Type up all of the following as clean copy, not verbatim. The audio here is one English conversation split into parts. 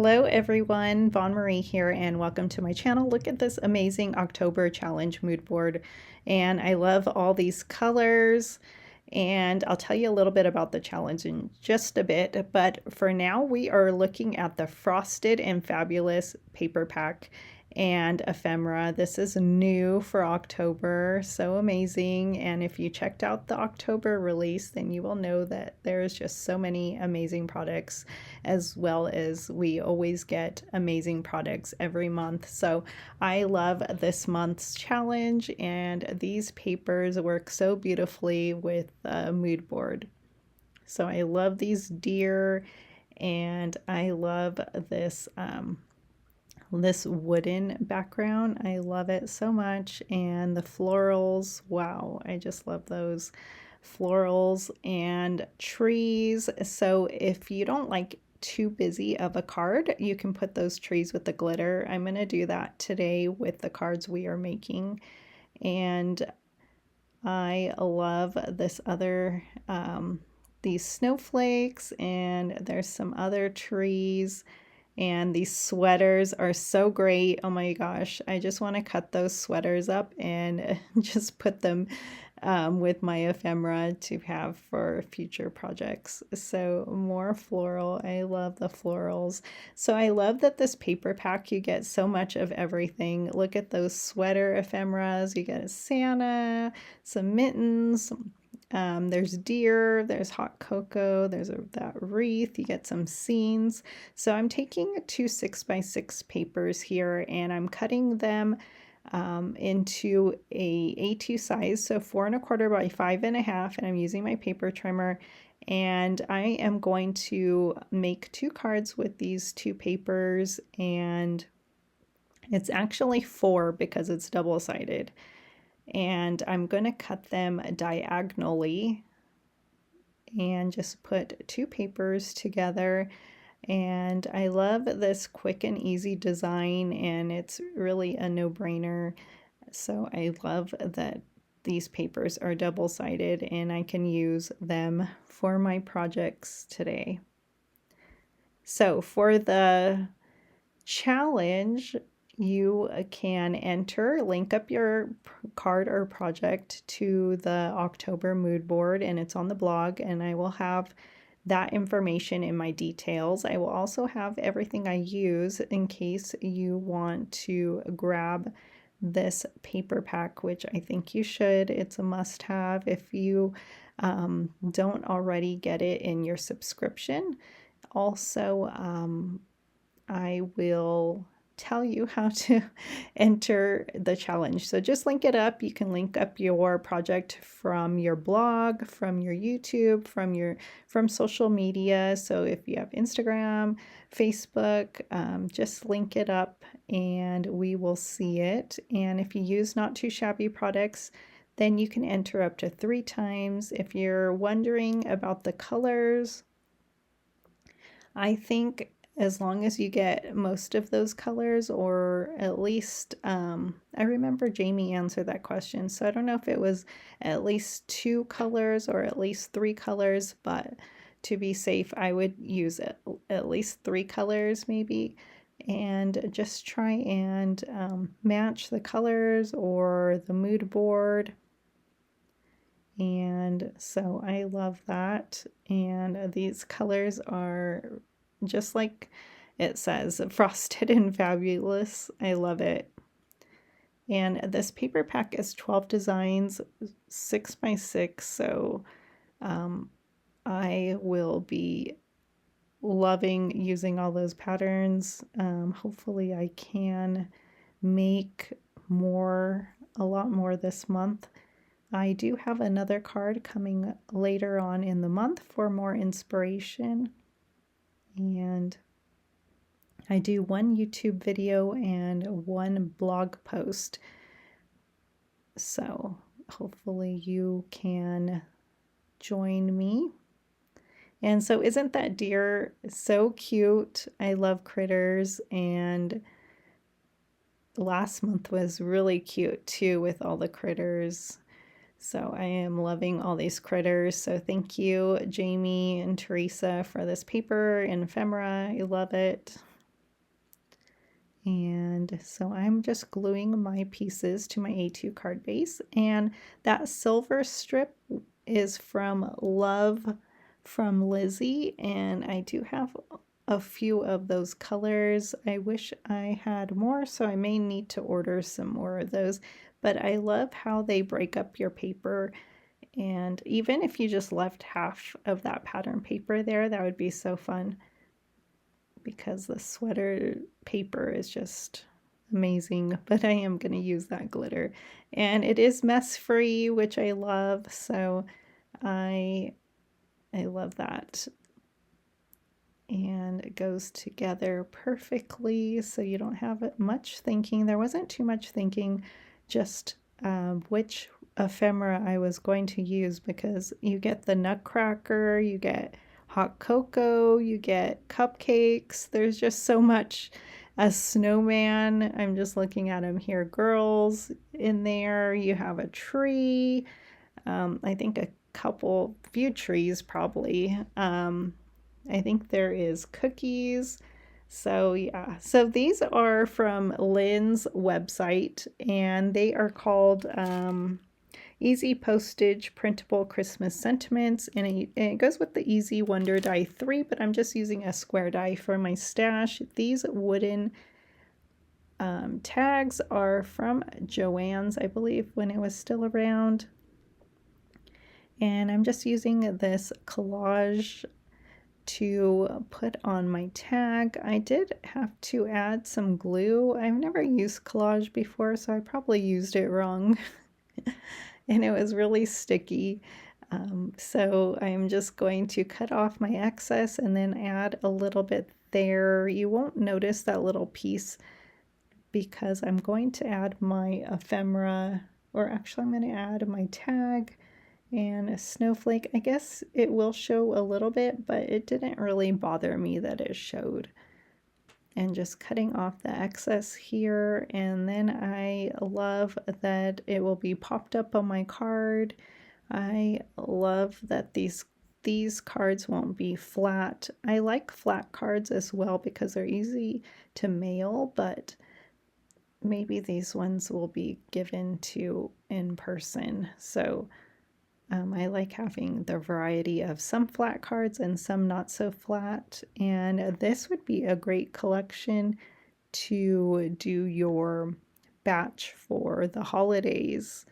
Hello everyone, Von Marie here and welcome to my channel. Look at this amazing October challenge mood board, and I love all these colors, and I'll tell you a little bit about the challenge in just a bit, but for now we are looking at the Frosted and Fabulous paper pack and ephemera. This is new for October, so amazing. And if you checked out the October release, then you will know that there's just so many amazing products, as well as we always get amazing products every month. So I love this month's challenge, and these papers work so beautifully with a mood board. So I love these deer, and I love this this wooden background. I love it so much. And the florals, wow, I just love those florals and trees. So if you don't like too busy of a card, you can put those trees with the glitter. I'm going to do that today with the cards we are making. And I love this other these snowflakes, and there's some other trees. And these sweaters are so great. Oh my gosh, I just want to cut those sweaters up and just put them with my ephemera to have for future projects. So more floral. I love the florals. So I love that this paper pack, you get so much of everything. Look at those sweater ephemeras. You get a Santa, some mittens, there's deer, there's hot cocoa, there's that wreath, you get some scenes. So I'm taking two 6x6 papers here, and I'm cutting them into a A2 size, so 4¼ by 5½, and I'm using my paper trimmer. And I am going to make two cards with these two papers, and it's actually 4 because it's double-sided. And I'm going to cut them diagonally and just put two papers together. And I love this quick and easy design, and it's really a no-brainer. So I love that these papers are double-sided, and I can use them for my projects today. So for the challenge, you can link up your card or project to the October mood board, and it's on the blog, and I will have that information in my details. I will also have everything I use in case you want to grab this paper pack, which I think you should. It's a must-have if you don't already get it in your subscription. Also, I will tell you how to enter the challenge. So just link it up. You can link up your project from your blog, from your YouTube, from social media. So if you have Instagram, Facebook, just link it up and we will see it. And if you use Not Too Shabby products, then you can enter up to 3 times. If you're wondering about the colors, I think as long as you get most of those colors, or at least, I remember Jamie answered that question, so I don't know if it was at least 2 colors or at least 3 colors, but to be safe, I would use at least 3 colors maybe, and just try and match the colors or the mood board. And so I love that, and these colors are just like it says, Frosted and Fabulous. I love it. And this paper pack is 12 designs, 6x6, so I will be loving using all those patterns. Hopefully I can make a lot more this month. I do have another card coming later on in the month for more inspiration. And I do 1 YouTube video and 1 blog post. So hopefully you can join me. And so isn't that deer so cute? I love critters, and last month was really cute too with all the critters. So I am loving all these critters. So thank you, Jamie and Teresa, for this paper and ephemera. I love it. And so I'm just gluing my pieces to my A2 card base, and that silver strip is from Love from Lizzie, and I do have a few of those colors. I wish I had more, so I may need to order some more of those, but I love how they break up your paper. And even if you just left half of that pattern paper there, that would be so fun, because the sweater paper is just amazing. But I am going to use that glitter, and it is mess free, which I love. So I love that, and it goes together perfectly, so you don't have much thinking. There wasn't too much thinking, just which ephemera I was going to use, because you get the nutcracker, you get hot cocoa, you get cupcakes. There's just so much. A snowman, I'm just looking at him here, girls in there. You have a tree, I think a few trees probably. I think there is cookies. So yeah, so these are from Lynn's website, and they are called Easy Postage Printable Christmas Sentiments, and it goes with the Easy Wonder Die 3, but I'm just using a square die for my stash. These wooden tags are from Joann's, I believe, when it was still around. And I'm just using this collage to put on my tag. I did have to add some glue. I've never used collage before, so I probably used it wrong. And it was really sticky. So I'm just going to cut off my excess and then add a little bit there. You won't notice that little piece because I'm going to add my ephemera, or actually I'm going to add my tag and a snowflake. I guess it will show a little bit, but it didn't really bother me that it showed. And just cutting off the excess here, and then I love that it will be popped up on my card. I love that these cards won't be flat. I like flat cards as well because they're easy to mail, but maybe these ones will be given to in person. So I like having the variety of some flat cards and some not so flat, and this would be a great collection to do your batch for the holidays.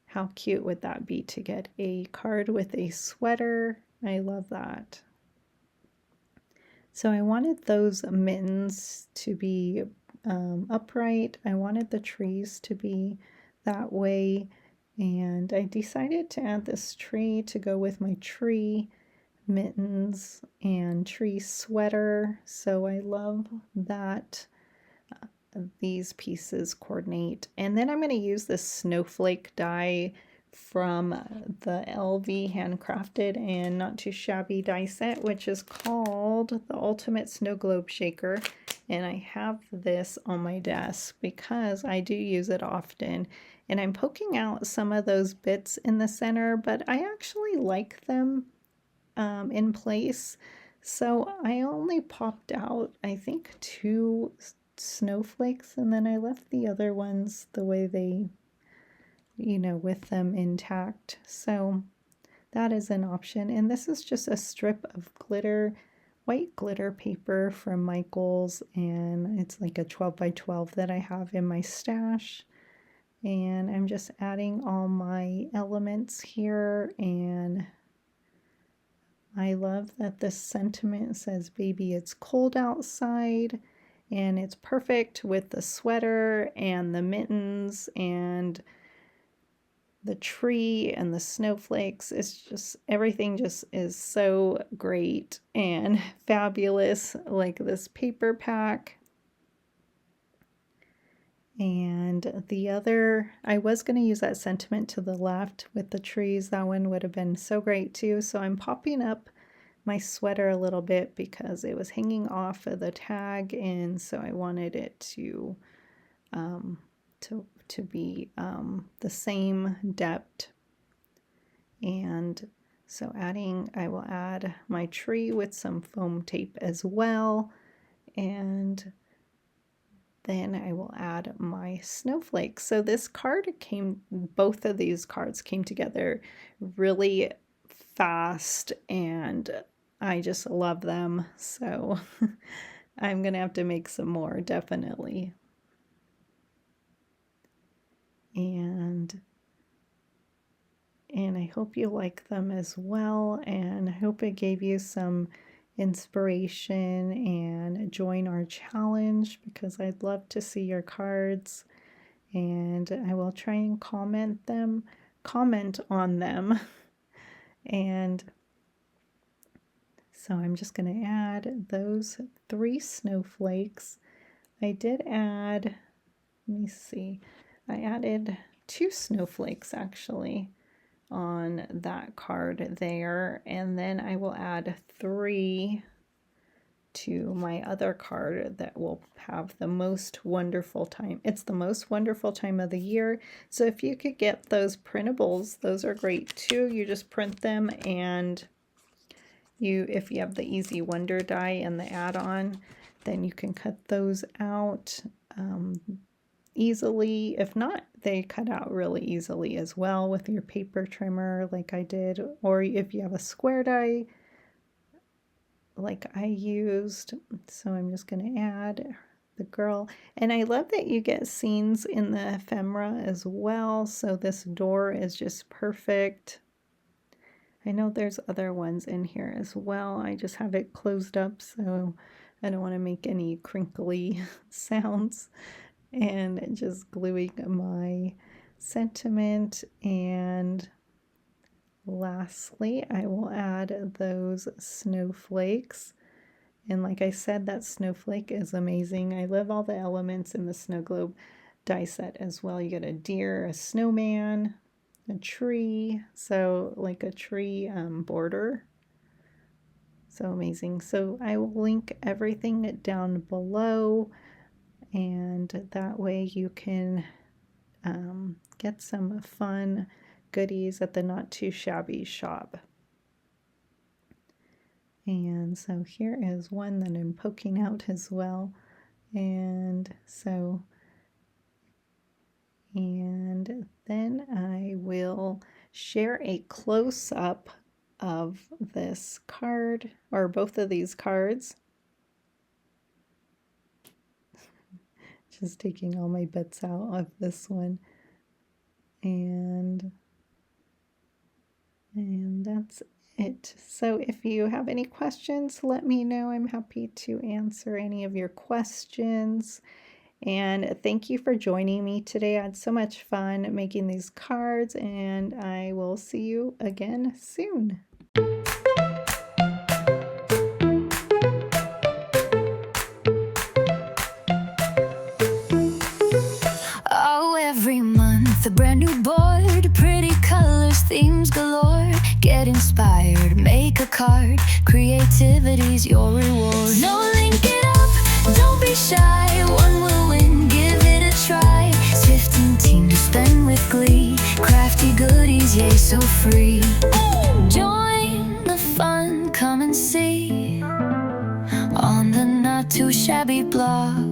How cute would that be to get a card with a sweater? I love that. So I wanted those mittens to be upright. I wanted the trees to be that way. And I decided to add this tree to go with my tree mittens and tree sweater. So I love that these pieces coordinate. And then I'm going to use this snowflake die from the LV Handcrafted and Not Too Shabby die set, which is called the Ultimate Snow Globe Shaker. And I have this on my desk because I do use it often. And I'm poking out some of those bits in the center, but I actually like them in place. So I only popped out, I think, 2 snowflakes, and then I left the other ones the way they, with them intact. So that is an option. And this is just a strip of glitter, white glitter paper from Michaels, and it's like a 12 by 12 that I have in my stash. And I'm just adding all my elements here, and I love that this sentiment says, "Baby, it's cold outside," and it's perfect with the sweater and the mittens and the tree and the snowflakes. It's just, everything just is so great and fabulous, like this paper pack. And the other, I was going to use that sentiment to the left with the trees. That one would have been so great too. So I'm popping up my sweater a little bit because it was hanging off of the tag, and so I wanted it to be the same depth. And so I will add my tree with some foam tape as well, and then I will add my snowflakes. So this card both of these cards came together really fast, and I just love them. So I'm gonna have to make some more, definitely. And I hope you like them as well, and I hope it gave you some inspiration, and join our challenge because I'd love to see your cards, and I will try and comment on them. And so I'm just going to add those 3 snowflakes. I did add, let me see, I added 2 snowflakes actually on that card there, and then I will add 3 to my other card that will have the most wonderful time. It's the most wonderful time of the year. So if you could get those printables, those are great too. You just print them, and if you have the Easy Wonder die and the add-on, then you can cut those out easily. If not, they cut out really easily as well with your paper trimmer like I did, or if you have a square die like I used. So I'm just going to add the girl, and I love that you get scenes in the ephemera as well, so this door is just perfect. I know there's other ones in here as well. I just have it closed up so I don't want to make any crinkly sounds. And just gluing my sentiment, and lastly I will add those snowflakes. And like I said, that snowflake is amazing. I love all the elements in the snow globe die set as well. You get a deer, a snowman, a tree, so like a tree border. So amazing. So I will link everything down below, and that way you can get some fun goodies at the Not Too Shabby shop. And so here is one that I'm poking out as well. And then I will share a close-up of this card, or both of these cards. Just taking all my bits out of this one, and that's it. So if you have any questions, let me know. I'm happy to answer any of your questions. And thank you for joining me today. I had so much fun making these cards, and I will see you again soon. Oh, every month a brand new board, pretty colors, themes galore. Get inspired, make a card, creativity's your reward. No, link it up, don't be shy, one will win, give it a try. Swift and team to spend with glee, crafty goodies, yay, so free. Join the fun, come and see on the Not Too Shabby blog.